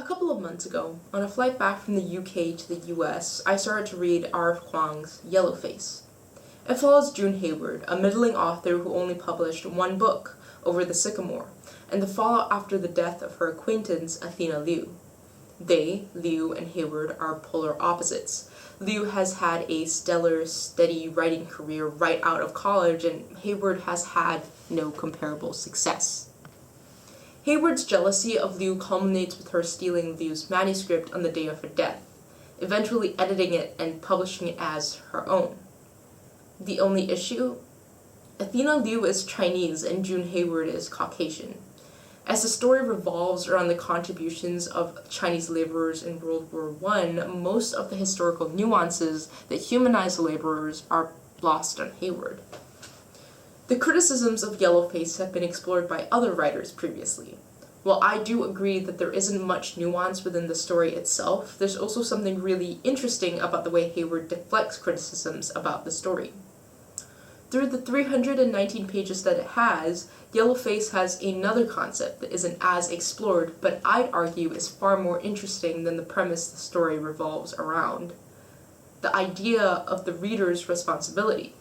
couple of months ago, on a flight back from the UK to the US, I started to read R.F. Kuang's Yellowface. It follows June Hayward, a middling author who only published one book, Over the Sycamore, and the fallout after the death of her acquaintance Athena Liu. They, Liu and Hayward, are polar opposites. Liu has had a stellar, steady writing career right out of college, and Hayward has had no comparable success. Hayward's jealousy of Liu culminates with her stealing Liu's manuscript on the day of her death, eventually editing it and publishing it as her own. The only issue? Athena Liu is Chinese and June Hayward is Caucasian. As the story revolves around the contributions of Chinese laborers in World War I, most of the historical nuances that humanize laborers are lost on Hayward. The criticisms of Yellowface have been explored by other writers previously. While I do agree that there isn't much nuance within the story itself, there's also something really interesting about the way Hayward deflects criticisms about the story. Through the 319 pages that it has, Yellowface has another concept that isn't as explored, but I'd argue is far more interesting than the premise the story revolves around: the idea of the reader's responsibility.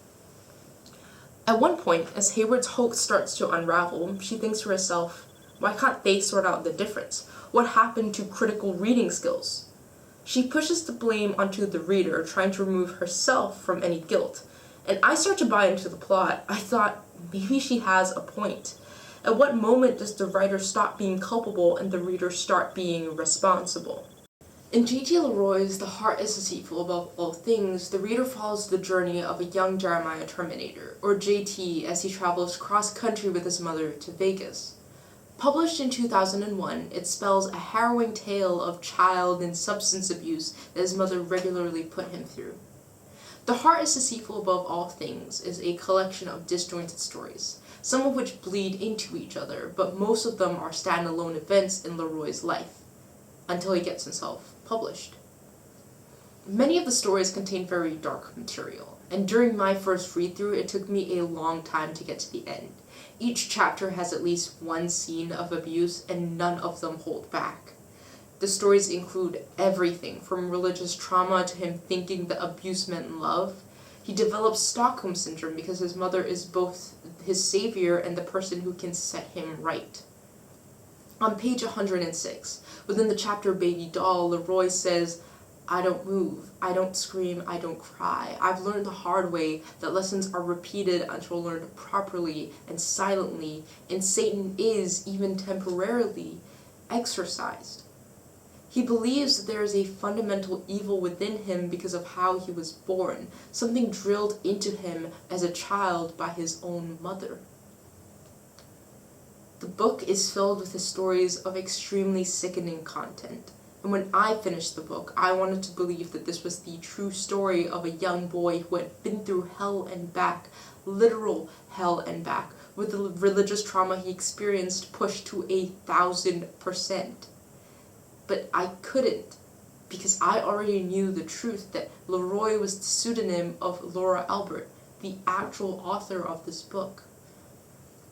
At one point, as Hayward's hoax starts to unravel, she thinks to herself, why can't they sort out the difference? What happened to critical reading skills? She pushes the blame onto the reader, trying to remove herself from any guilt. And I start to buy into the plot. I thought, maybe she has a point. At what moment does the writer stop being culpable and the reader start being responsible? In J.T. Leroy's The Heart is Deceitful Above All Things, the reader follows the journey of a young Jeremiah Terminator, or JT, as he travels cross-country with his mother to Vegas. Published in 2001, it spells a harrowing tale of child and substance abuse that his mother regularly put him through. The Heart is Deceitful Above All Things is a collection of disjointed stories, some of which bleed into each other, but most of them are standalone events in Leroy's life, until he gets himself published. Many of the stories contain very dark material, and during my first read-through it took me a long time to get to the end. Each chapter has at least one scene of abuse, and none of them hold back. The stories include everything from religious trauma to him thinking that abuse meant love. He develops Stockholm Syndrome because his mother is both his savior and the person who can set him right. On page 106, within the chapter Baby Doll, Leroy says, I don't move, I don't scream, I don't cry. I've learned the hard way that lessons are repeated until learned properly and silently, and Satan is, even temporarily, exorcised. He believes that there is a fundamental evil within him because of how he was born, something drilled into him as a child by his own mother. The book is filled with the stories of extremely sickening content. And when I finished the book, I wanted to believe that this was the true story of a young boy who had been through hell and back, literal hell and back, with the religious trauma he experienced pushed to 1,000%. But I couldn't, because I already knew the truth that Leroy was the pseudonym of Laura Albert, the actual author of this book.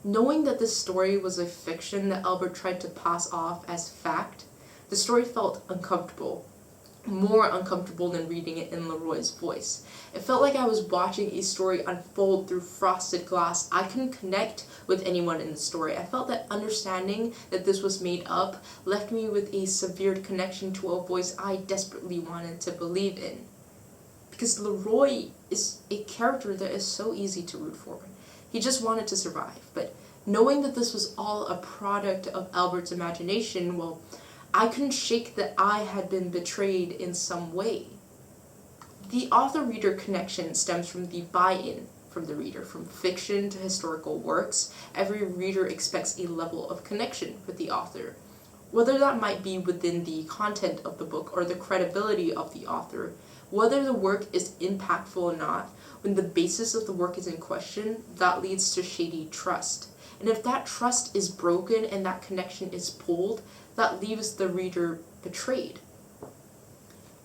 Knowing that this story was a fiction that Albert tried to pass off as fact, the story felt uncomfortable, more uncomfortable than reading it in Leroy's voice. It felt like I was watching a story unfold through frosted glass. I couldn't connect with anyone in the story. I felt that understanding that this was made up left me with a severed connection to a voice I desperately wanted to believe in. Because Leroy is a character that is so easy to root for. He just wanted to survive, but knowing that this was all a product of Albert's imagination, well, I couldn't shake that I had been betrayed in some way. The author-reader connection stems from the buy-in from the reader. From fiction to historical works, every reader expects a level of connection with the author. Whether that might be within the content of the book or the credibility of the author, whether the work is impactful or not, when the basis of the work is in question, that leads to shady trust. And if that trust is broken and that connection is pulled, that leaves the reader betrayed.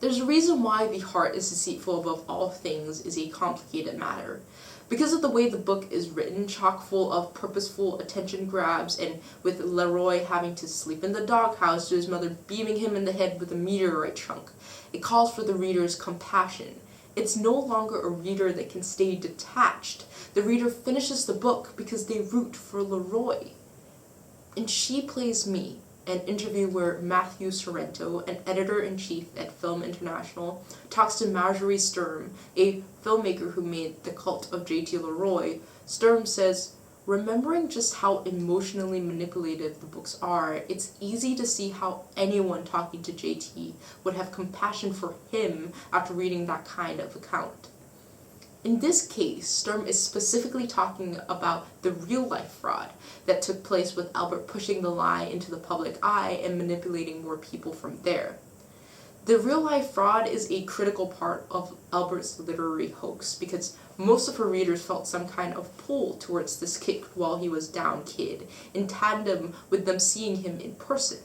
There's a reason why The Heart is Deceitful Above All Things is a complicated matter. Because of the way the book is written, chock full of purposeful attention grabs, and with Leroy having to sleep in the doghouse to his mother beaming him in the head with a meteorite chunk, it calls for the reader's compassion. It's no longer a reader that can stay detached. The reader finishes the book because they root for Leroy. In She Plays Me, an interview where Matthew Sorrento, an editor-in-chief at Film International, talks to Marjorie Sturm, a filmmaker who made The Cult of J.T. Leroy, Sturm says, "Remembering just how emotionally manipulative the books are, it's easy to see how anyone talking to J.T. would have compassion for him after reading that kind of account." In this case, Sturm is specifically talking about the real-life fraud that took place with Albert pushing the lie into the public eye and manipulating more people from there. The real-life fraud is a critical part of Albert's literary hoax because most of her readers felt some kind of pull towards this kicked while he was down kid, in tandem with them seeing him in person.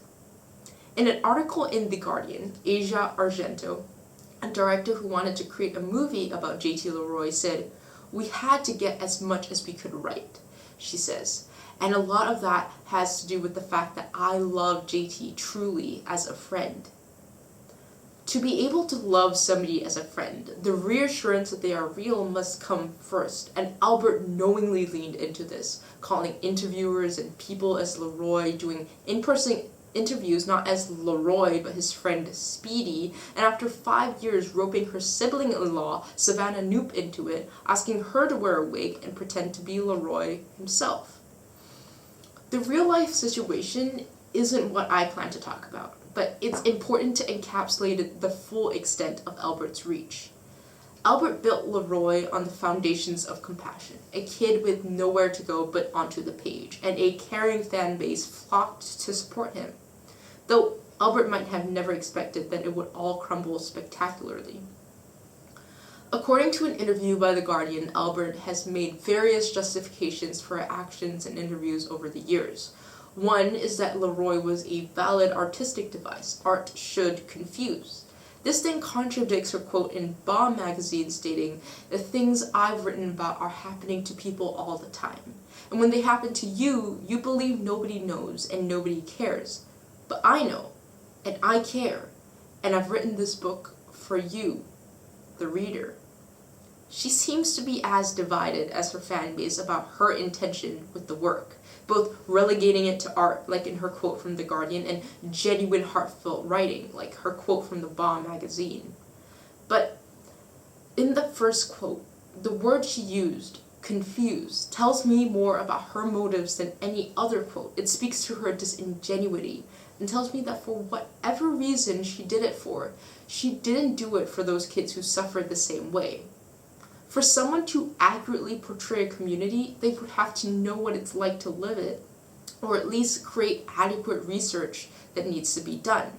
In an article in The Guardian, Asia Argento, a director who wanted to create a movie about J.T. Leroy, said, "We had to get as much as we could write," she says, "and a lot of that has to do with the fact that I love J.T. truly as a friend." To be able to love somebody as a friend, the reassurance that they are real must come first, and Albert knowingly leaned into this, calling interviewers and people as Leroy, doing in-person interviews not as Leroy but his friend Speedy, and after 5 years roping her sibling-in-law Savannah Knoop into it, asking her to wear a wig and pretend to be Leroy himself. The real-life situation isn't what I plan to talk about, but it's important to encapsulate the full extent of Albert's reach. Albert built Leroy on the foundations of compassion, a kid with nowhere to go but onto the page, and a caring fan base flocked to support him. Though Albert might have never expected that it would all crumble spectacularly. According to an interview by The Guardian, Albert has made various justifications for her actions and interviews over the years. One is that Leroy was a valid artistic device. Art should confuse. This then contradicts her quote in Bomb magazine stating, "The things I've written about are happening to people all the time. And when they happen to you, you believe nobody knows and nobody cares. But I know, and I care, and I've written this book for you, the reader." She seems to be as divided as her fan base about her intention with the work, both relegating it to art, like in her quote from The Guardian, and genuine heartfelt writing, like her quote from the Bomb magazine. But in the first quote, the word she used, confused, tells me more about her motives than any other quote. It speaks to her disingenuity, and tells me that for whatever reason she did it for, she didn't do it for those kids who suffered the same way. For someone to accurately portray a community, they would have to know what it's like to live it, or at least create adequate research that needs to be done.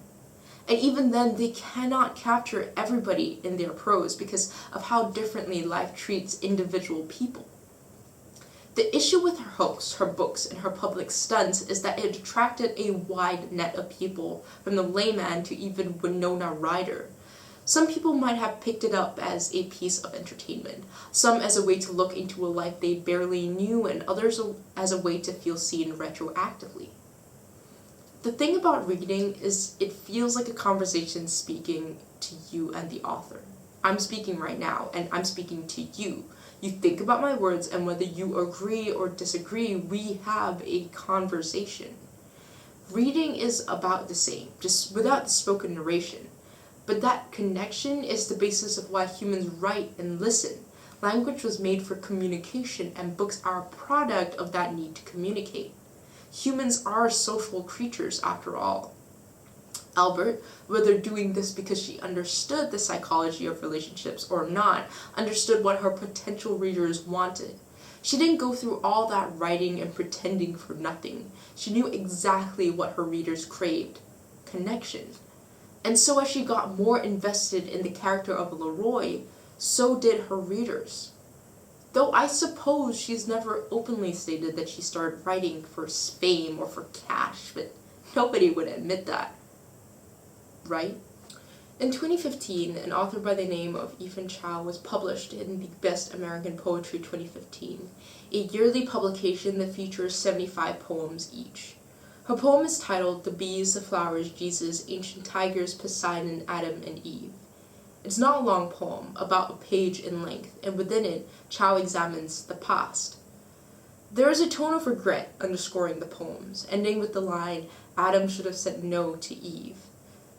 And even then, they cannot capture everybody in their prose because of how differently life treats individual people. The issue with her hoax, her books, and her public stunts is that it attracted a wide net of people, from the layman to even Winona Ryder. Some people might have picked it up as a piece of entertainment, some as a way to look into a life they barely knew, and others as a way to feel seen retroactively. The thing about reading is it feels like a conversation speaking to you and the author. I'm speaking right now, and I'm speaking to you. You think about my words, and whether you agree or disagree, we have a conversation. Reading is about the same, just without the spoken narration. But that connection is the basis of why humans write and listen. Language was made for communication, and books are a product of that need to communicate. Humans are social creatures, after all. Albert, whether doing this because she understood the psychology of relationships or not, understood what her potential readers wanted. She didn't go through all that writing and pretending for nothing. She knew exactly what her readers craved: connection. And so as she got more invested in the character of Leroy, so did her readers. Though I suppose she's never openly stated that she started writing for fame or for cash, but nobody would admit that. Right? In 2015, an author by the name of Ethan Chow was published in the Best American Poetry 2015, a yearly publication that features 75 poems each. Her poem is titled The Bees, the Flowers, Jesus, Ancient Tigers, Poseidon, Adam, and Eve. It's not a long poem, about a page in length, and within it, Chow examines the past. There is a tone of regret underscoring the poems, ending with the line, Adam should have said no to Eve.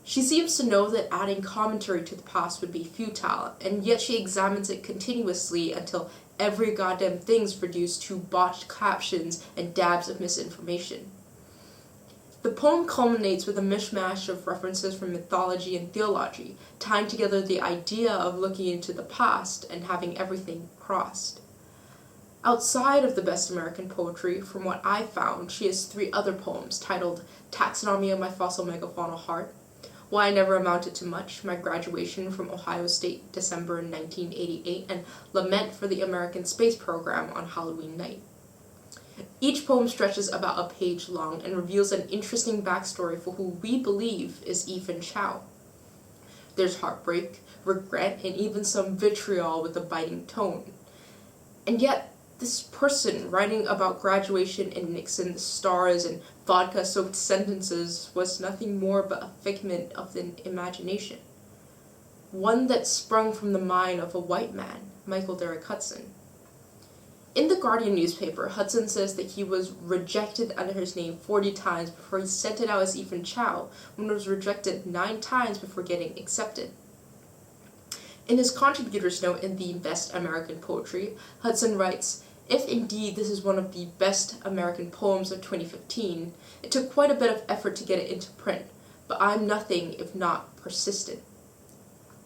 She seems to know that adding commentary to the past would be futile, and yet she examines it continuously until every goddamn thing's reduced to botched captions and dabs of misinformation. The poem culminates with a mishmash of references from mythology and theology, tying together the idea of looking into the past and having everything crossed. Outside of the Best American Poetry, from what I found, she has 3 other poems titled Taxonomy of My Fossil Megafaunal Heart, Why I Never Amounted to Much, My Graduation from Ohio State, December 1988, and Lament for the American Space Program on Halloween Night. Each poem stretches about a page long and reveals an interesting backstory for who we believe is Ethan Chow. There's heartbreak, regret, and even some vitriol with a biting tone. And yet, this person writing about graduation and Nixon, the stars, and vodka-soaked sentences was nothing more but a figment of the imagination. One that sprung from the mind of a white man, Michael Derrick Hudson. In the Guardian newspaper, Hudson says that he was rejected under his name 40 times before he sent it out as Ethan Chow, when it was rejected 9 times before getting accepted. In his contributor's note in the Best American Poetry, Hudson writes, If indeed this is one of the best American poems of 2015, it took quite a bit of effort to get it into print, but I'm nothing if not persistent.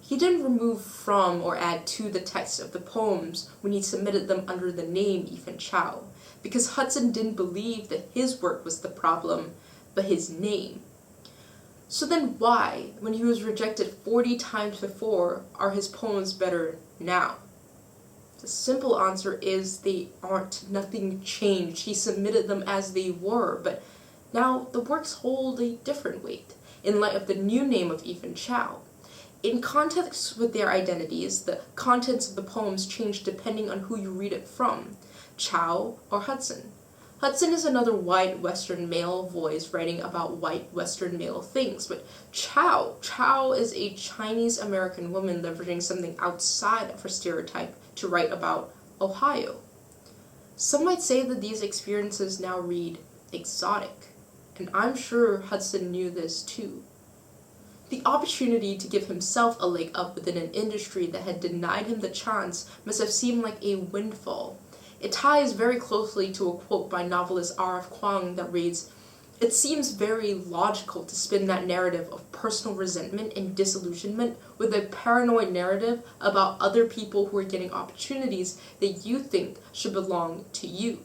He didn't remove from or add to the text of the poems when he submitted them under the name Ethan Chow, because Hudson didn't believe that his work was the problem, but his name. So then why, when he was rejected 40 times before, are his poems better now? The simple answer is they aren't. Nothing changed. He submitted them as they were, but now the works hold a different weight in light of the new name of Ethan Chow. In context with their identities, the contents of the poems change depending on who you read it from, Chow or Hudson. Hudson is another white Western male voice writing about white Western male things, but Chow is a Chinese American woman leveraging something outside of her stereotype to write about Ohio. Some might say that these experiences now read exotic, and I'm sure Hudson knew this too. The opportunity to give himself a leg up within an industry that had denied him the chance must have seemed like a windfall. It ties very closely to a quote by novelist R.F. Kuang that reads, It seems very logical to spin that narrative of personal resentment and disillusionment with a paranoid narrative about other people who are getting opportunities that you think should belong to you.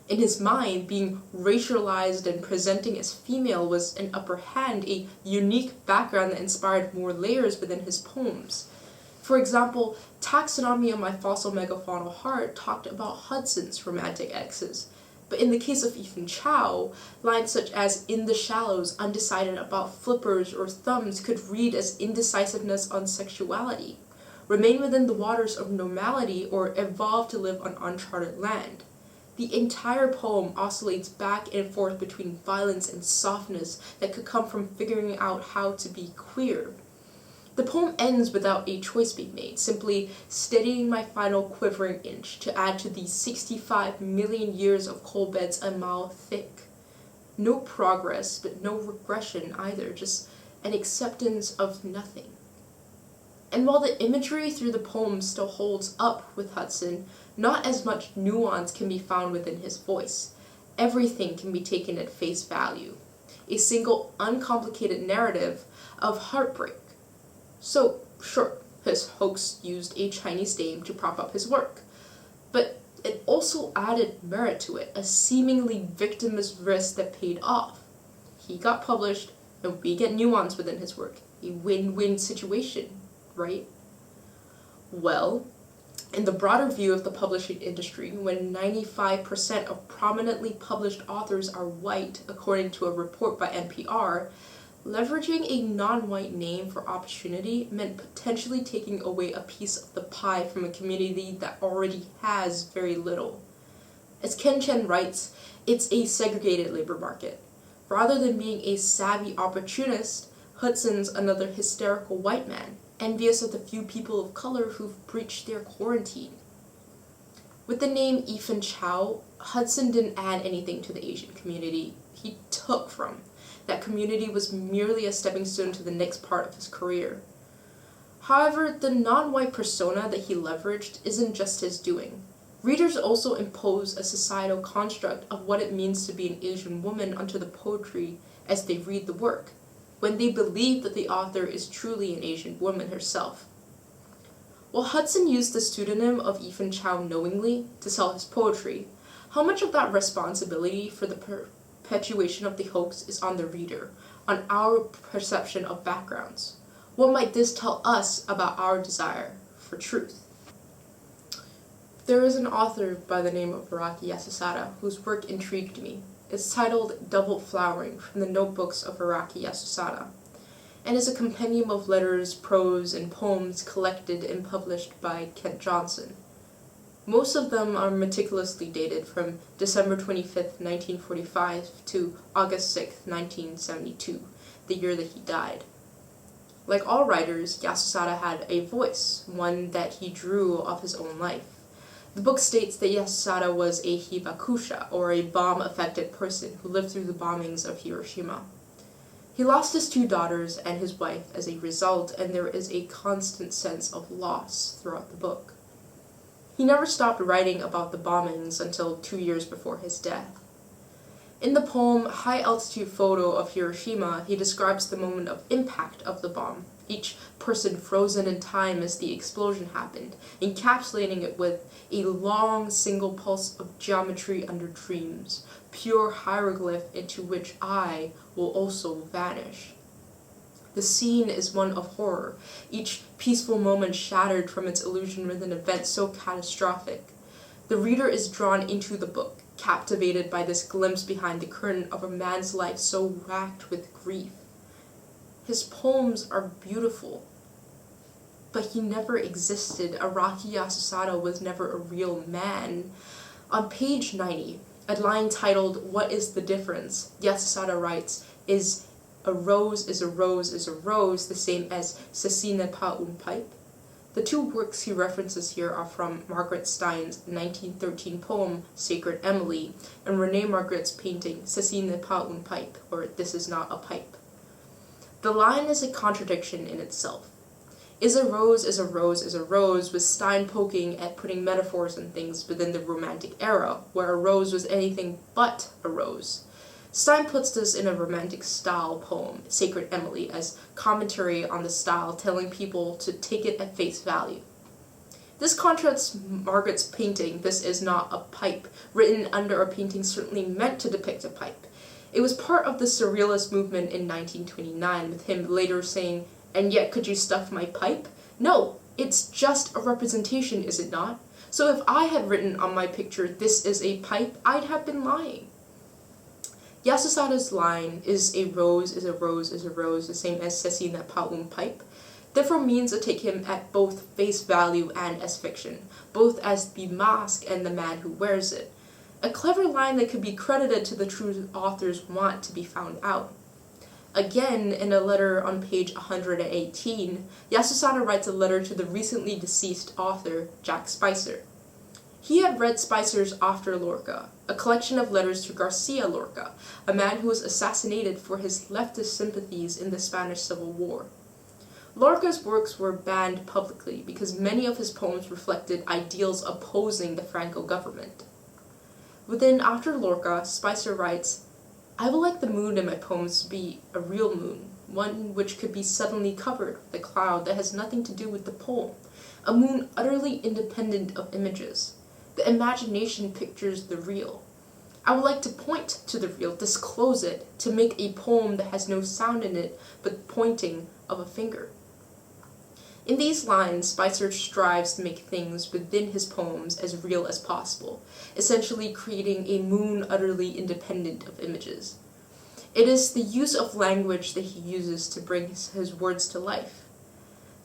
In his mind, being racialized and presenting as female was an upper hand, a unique background that inspired more layers within his poems. For example, Taxonomy of My Fossil Megafaunal Heart talked about Hudson's romantic exes. But in the case of Ethan Chow, lines such as in the shallows, undecided about flippers or thumbs could read as indecisiveness on sexuality, remain within the waters of normality, or evolve to live on uncharted land. The entire poem oscillates back and forth between violence and softness that could come from figuring out how to be queer. The poem ends without a choice being made, simply steadying my final quivering inch to add to the 65 million years of coal beds a mile thick. No progress, but no regression either, just an acceptance of nothing. And while the imagery through the poem still holds up with Hudson, not as much nuance can be found within his voice. Everything can be taken at face value. A single, uncomplicated narrative of heartbreak. So, sure, his hoax used a Chinese name to prop up his work, but it also added merit to it, a seemingly victimless risk that paid off. He got published, and we get nuance within his work. A win-win situation, right? Well, in the broader view of the publishing industry, when 95% of prominently published authors are white, according to a report by NPR, Leveraging a non-white name for opportunity meant potentially taking away a piece of the pie from a community that already has very little. As Ken Chen writes, it's a segregated labor market. Rather than being a savvy opportunist, Hudson's another hysterical white man, envious of the few people of color who've breached their quarantine. With the name Ethan Chow, Hudson didn't add anything to the Asian community. He took from. That community was merely a stepping stone to the next part of his career. However, the non-white persona that he leveraged isn't just his doing. Readers also impose a societal construct of what it means to be an Asian woman onto the poetry as they read the work, when they believe that the author is truly an Asian woman herself. While Hudson used the pseudonym of Ethan Chow knowingly to sell his poetry, how much of that responsibility for the perpetuation of the hoax is on the reader, on our perception of backgrounds? What might this tell us about our desire for truth? There is an author by the name of Araki Yasusada whose work intrigued me. It's titled Double Flowering from the Notebooks of Araki Yasusada, and is a compendium of letters, prose, and poems collected and published by Kent Johnson. Most of them are meticulously dated from December 25th, 1945 to August 6th, 1972, the year that he died. Like all writers, Yasusada had a voice, one that he drew of his own life. The book states that Yasusada was a hibakusha, or a bomb-affected person who lived through the bombings of Hiroshima. He lost his 2 daughters and his wife as a result, and there is a constant sense of loss throughout the book. He never stopped writing about the bombings until 2 years before his death. In the poem High Altitude Photo of Hiroshima, he describes the moment of impact of the bomb, each person frozen in time as the explosion happened, encapsulating it with a long single pulse of geometry under dreams, pure hieroglyph into which I will also vanish. The scene is one of horror, each peaceful moment shattered from its illusion with an event so catastrophic. The reader is drawn into the book, captivated by this glimpse behind the curtain of a man's life so racked with grief. His poems are beautiful, but he never existed. Araki Yasusada was never a real man. On page 90, a line titled, "What is the difference?" Yasusada writes, "Is a rose is a rose is a rose the same as ceci n'est pas une pipe?" The 2 works he references here are from Margaret Stein's 1913 poem, Sacred Emily, and Rene Magritte's painting, Ceci n'est pas une pipe, or This is not a pipe. The line is a contradiction in itself. Is a rose is a rose is a rose, with Stein poking at putting metaphors and things within the Romantic era, where a rose was anything but a rose. Stein puts this in a Romantic style poem, Sacred Emily, as commentary on the style, telling people to take it at face value. This contrasts Margaret's painting, This is not a pipe, written under a painting certainly meant to depict a pipe. It was part of the Surrealist movement in 1929, with him later saying, "And yet could you stuff my pipe?" No, it's just a representation, is it not? So if I had written on my picture, "This is a pipe," I'd have been lying. Yasusada's line, "Is a rose is a rose is a rose the same as ceci n'est pas une pipe," therefore means to take him at both face value and as fiction, both as the mask and the man who wears it. A clever line that could be credited to the true author's want to be found out. Again, in a letter on page 118, Yasusada writes a letter to the recently deceased author, Jack Spicer. He had read Spicer's After Lorca, a collection of letters to Garcia Lorca, a man who was assassinated for his leftist sympathies in the Spanish Civil War. Lorca's works were banned publicly because many of his poems reflected ideals opposing the Franco government. Within After Lorca, Spicer writes, "I would like the moon in my poems to be a real moon, one which could be suddenly covered with a cloud that has nothing to do with the poem, a moon utterly independent of images. The imagination pictures the real. I would like to point to the real, disclose it, to make a poem that has no sound in it but pointing of a finger." In these lines, Spicer strives to make things within his poems as real as possible, essentially creating a moon utterly independent of images. It is the use of language that he uses to bring his words to life.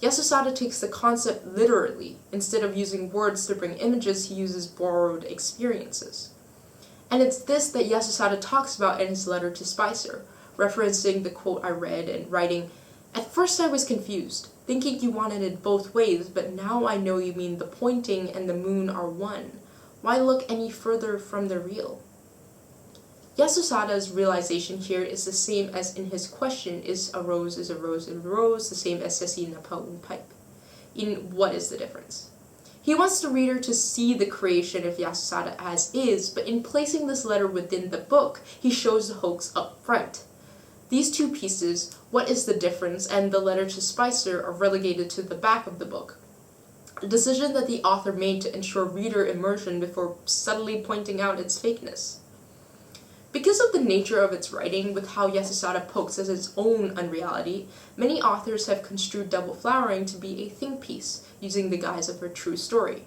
Yasusada takes the concept literally. Instead of using words to bring images, he uses borrowed experiences. And it's this that Yasusada talks about in his letter to Spicer, referencing the quote I read and writing, "At first I was confused, thinking you wanted it both ways, but now I know you mean the pointing and the moon are one. Why look any further from the real?" Yasusada's realization here is the same as in his question, is a rose is a rose is a rose, the same as sesi na paun pipe? In what is the difference? He wants the reader to see the creation of Yasusada as is, but in placing this letter within the book, he shows the hoax up front. These two pieces, what is the difference, and the letter to Spicer, are relegated to the back of the book. A decision that the author made to ensure reader immersion before subtly pointing out its fakeness. Because of the nature of its writing, with how Yasusada pokes at its own unreality, many authors have construed Double Flowering to be a think piece, using the guise of a true story.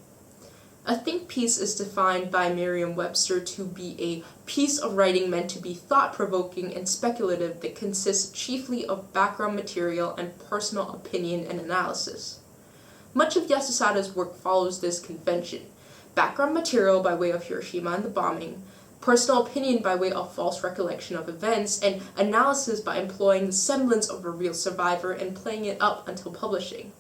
A think piece is defined by Merriam-Webster to be a piece of writing meant to be thought-provoking and speculative that consists chiefly of background material and personal opinion and analysis. Much of Yasusada's work follows this convention: background material by way of Hiroshima and the bombing, personal opinion by way of false recollection of events, and analysis by employing the semblance of a real survivor and playing it up until publishing.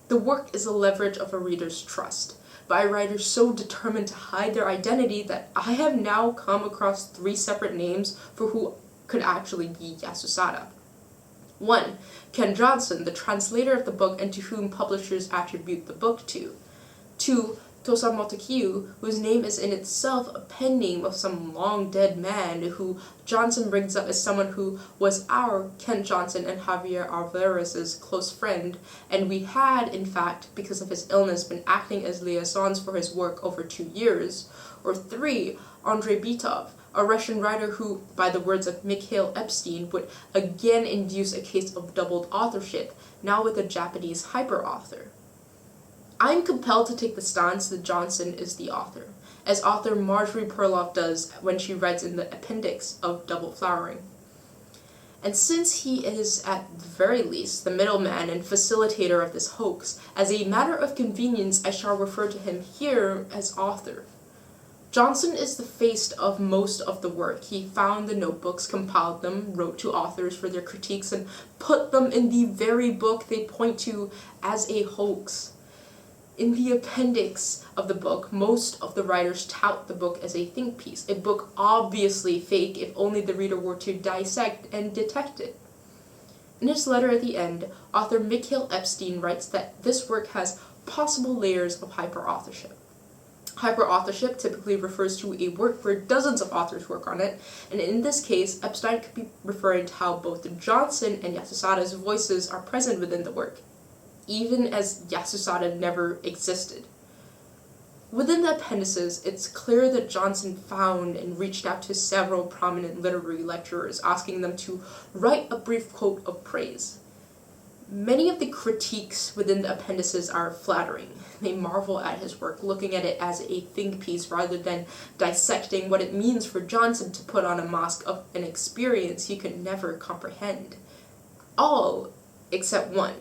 The work is a leverage of a reader's trust, by writers so determined to hide their identity that I have now come across 3 separate names for who could actually be Yasusada. 1. Ken Johnson, the translator of the book and to whom publishers attribute the book to. 2. Tosa Motokiu, whose name is in itself a pen name of some long-dead man who Johnson brings up as someone who was our Ken Johnson and Javier Alvarez's close friend, and we had, in fact, because of his illness, been acting as liaisons for his work over 2 years. Or 3. Andrei Bitov, a Russian writer who, by the words of Mikhail Epstein, would again induce a case of doubled authorship, now with a Japanese hyper-author. I am compelled to take the stance that Johnson is the author, as author Marjorie Perloff does when she writes in the appendix of Double Flowering. And since he is, at the very least, the middleman and facilitator of this hoax, as a matter of convenience I shall refer to him here as author. Johnson is the face of most of the work. He found the notebooks, compiled them, wrote to authors for their critiques, and put them in the very book they point to as a hoax. In the appendix of the book, most of the writers tout the book as a think piece, a book obviously fake if only the reader were to dissect and detect it. In his letter at the end, author Mikhail Epstein writes that this work has possible layers of hyper-authorship. Hyper-authorship typically refers to a work where dozens of authors work on it, and in this case, Epstein could be referring to how both Johnson and Yasusada's voices are present within the work, even as Yasusada never existed. Within the appendices, it's clear that Johnson found and reached out to several prominent literary lecturers, asking them to write a brief quote of praise. Many of the critiques within the appendices are flattering. They marvel at his work, looking at it as a think piece rather than dissecting what it means for Johnson to put on a mask of an experience he could never comprehend. All except one.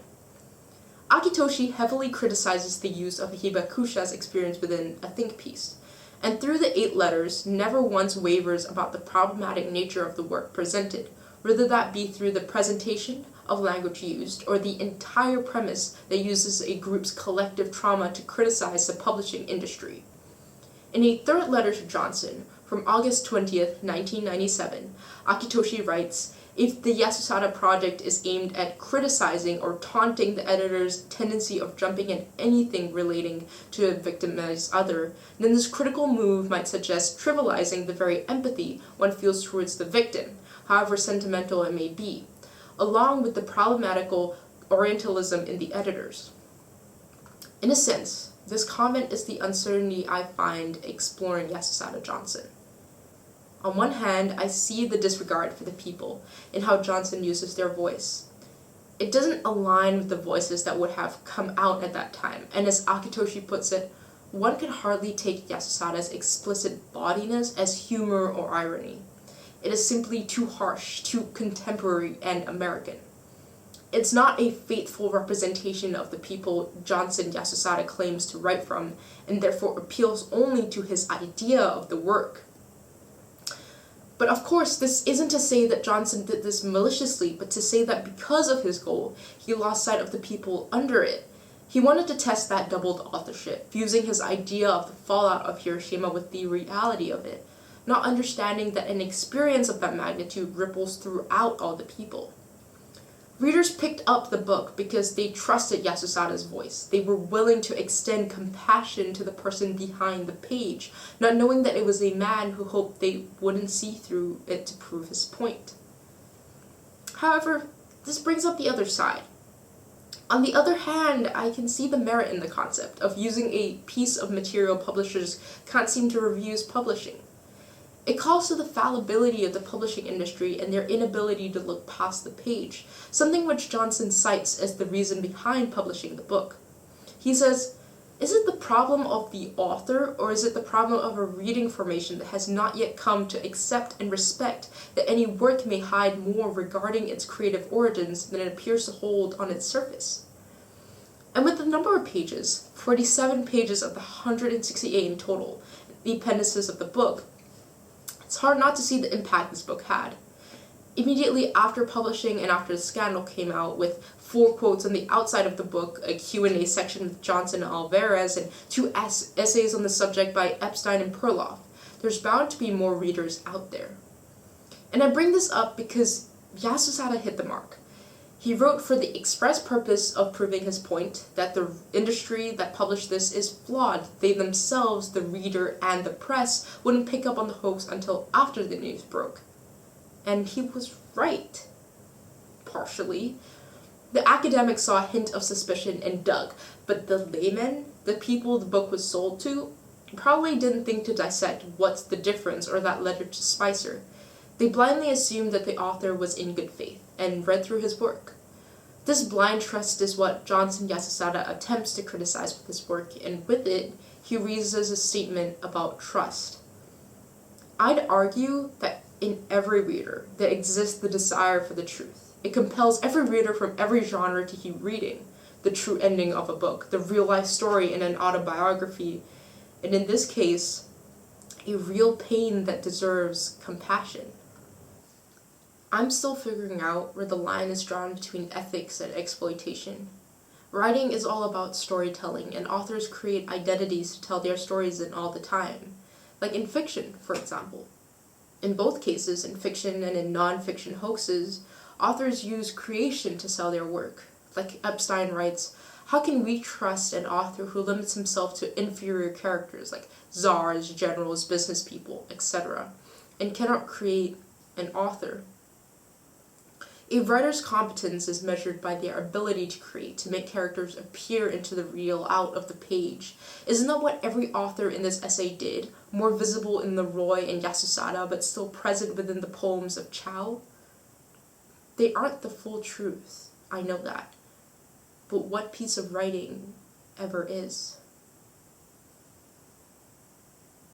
Akitoshi heavily criticizes the use of Hibakusha's experience within a think piece, and through the 8 letters, never once wavers about the problematic nature of the work presented, whether that be through the presentation of language used, or the entire premise that uses a group's collective trauma to criticize the publishing industry. In a 3rd letter to Johnson, from August 20th, 1997, Akitoshi writes, "If the Yasusada project is aimed at criticizing or taunting the editor's tendency of jumping at anything relating to a victimized other, then this critical move might suggest trivializing the very empathy one feels towards the victim, however sentimental it may be, along with the problematical Orientalism in the editors." In a sense, this comment is the uncertainty I find exploring Yasusada Johnson. On one hand, I see the disregard for the people in how Johnson uses their voice. It doesn't align with the voices that would have come out at that time, and as Akitoshi puts it, one can hardly take Yasusada's explicit bodiness as humor or irony. It is simply too harsh, too contemporary and American. It's not a faithful representation of the people Johnson Yasusada claims to write from, and therefore appeals only to his idea of the work. But of course, this isn't to say that Johnson did this maliciously, but to say that because of his goal, he lost sight of the people under it. He wanted to test that doubled authorship, fusing his idea of the fallout of Hiroshima with the reality of it, not understanding that an experience of that magnitude ripples throughout all the people. Readers picked up the book because they trusted Yasusada's voice. They were willing to extend compassion to the person behind the page, not knowing that it was a man who hoped they wouldn't see through it to prove his point. However, this brings up the other side. On the other hand, I can see the merit in the concept of using a piece of material publishers can't seem to refuse publishing. It calls to the fallibility of the publishing industry and their inability to look past the page, something which Johnson cites as the reason behind publishing the book. He says, "Is it the problem of the author, or is it the problem of a reading formation that has not yet come to accept and respect that any work may hide more regarding its creative origins than it appears to hold on its surface?" And with the number of pages, 47 pages of the 168 in total, the appendices of the book, it's hard not to see the impact this book had. Immediately after publishing and after the scandal came out, with 4 quotes on the outside of the book, a Q&A section with Johnson and Alvarez, and 2 essays on the subject by Epstein and Perloff, there's bound to be more readers out there. And I bring this up because Yasusada hit the mark. He wrote for the express purpose of proving his point that the industry that published this is flawed. They themselves, the reader and the press, wouldn't pick up on the hoax until after the news broke. And he was right. Partially. The academics saw a hint of suspicion and dug, but the laymen, the people the book was sold to, probably didn't think to dissect what's the difference or that led to Spicer. They blindly assumed that the author was in good faith and read through his work. This blind trust is what Johnson Yasusada attempts to criticize with his work, and with it, he raises a statement about trust. I'd argue that in every reader there exists the desire for the truth. It compels every reader from every genre to keep reading the true ending of a book, the real-life story in an autobiography, and in this case, a real pain that deserves compassion. I'm still figuring out where the line is drawn between ethics and exploitation. Writing is all about storytelling, and authors create identities to tell their stories in all the time. Like in fiction, for example. In both cases, in fiction and in non-fiction hoaxes, authors use creation to sell their work. Like Epstein writes, "How can we trust an author who limits himself to inferior characters like czars, generals, business people, etc., and cannot create an author?" A writer's competence is measured by their ability to create, to make characters appear into the real out of the page. Isn't that what every author in this essay did, more visible in the Roy and Yasusada, but still present within the poems of Chow? They aren't the full truth, I know that. But what piece of writing ever is?